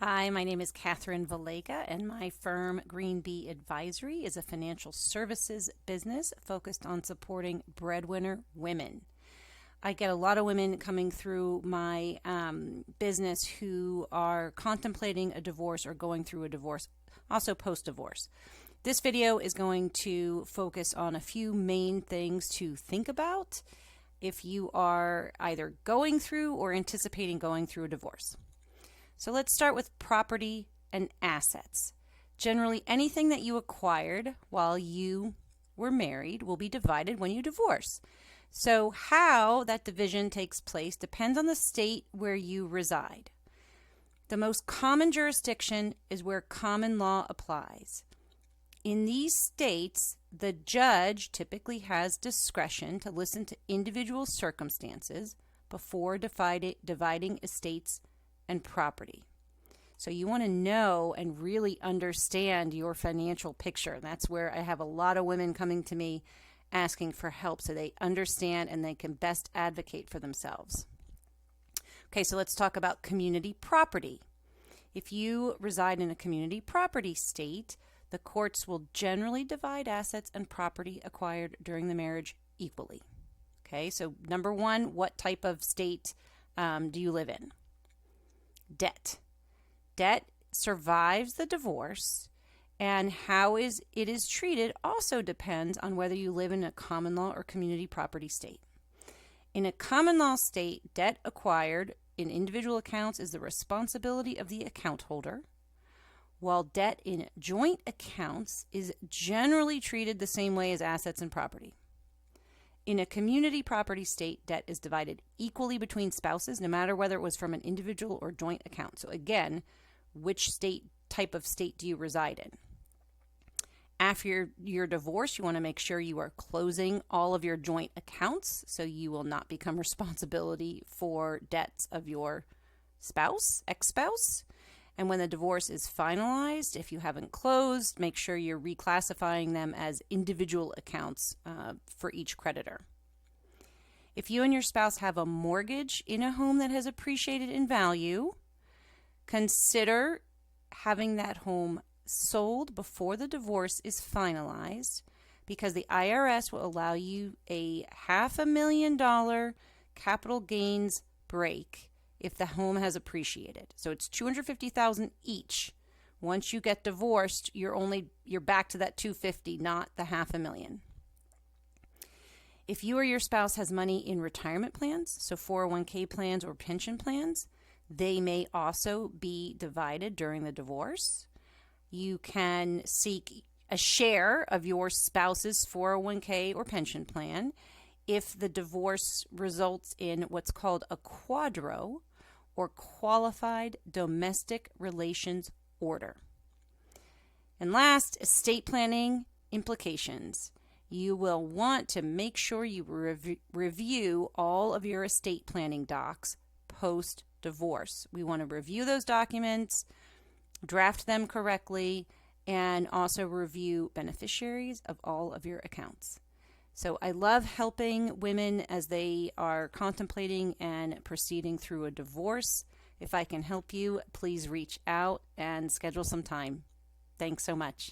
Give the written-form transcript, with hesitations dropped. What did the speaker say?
Hi, my name is Catherine Valega, and my firm Green Bee Advisory is a financial services business focused on supporting breadwinner women. I get a lot of women coming through my business who are contemplating a divorce or going through a divorce, also post-divorce. This video is going to focus on a few main things to think about if you are either going through or anticipating going through a divorce. So let's start with property and assets. Generally, anything that you acquired while you were married will be divided when you divorce. So how that division takes place depends on the state where you reside. The most common jurisdiction is where common law applies. In these states, the judge typically has discretion to listen to individual circumstances before dividing estates and property. So you want to know and really understand your financial picture. That's where I have a lot of women coming to me asking for help so they understand and they can best advocate for themselves. Okay, so let's talk about community property. If you reside in a community property state, the courts will generally divide assets and property acquired during the marriage equally. Okay, so number one, what type of state do you live in? Debt. Debt survives the divorce, and how it is treated also depends on whether you live in a common law or community property state. In a common law state, debt acquired in individual accounts is the responsibility of the account holder, while debt in joint accounts is generally treated the same way as assets and property. In a community property state, debt is divided equally between spouses, no matter whether it was from an individual or joint account. So again, which type of state do you reside in? After your divorce, you want to make sure you are closing all of your joint accounts so you will not become responsibility for debts of your spouse, ex-spouse. And when the divorce is finalized, if you haven't closed, make sure you're reclassifying them as individual accounts for each creditor. If you and your spouse have a mortgage in a home that has appreciated in value, consider having that home sold before the divorce is finalized, because the IRS will allow you a $500,000 capital gains break if the home has appreciated. So it's $250,000 each. Once you get divorced, you're back to that $250,000, not the $500,000. If you or your spouse has money in retirement plans, so 401k plans or pension plans, they may also be divided during the divorce. You can seek a share of your spouse's 401k or pension plan if the divorce results in what's called a QDRO, or Qualified Domestic Relations Order. And last, estate planning implications. You will want to make sure you review all of your estate planning docs post-divorce. We want to review those documents, draft them correctly, and also review beneficiaries of all of your accounts. So I love helping women as they are contemplating and proceeding through a divorce. If I can help you, please reach out and schedule some time. Thanks so much.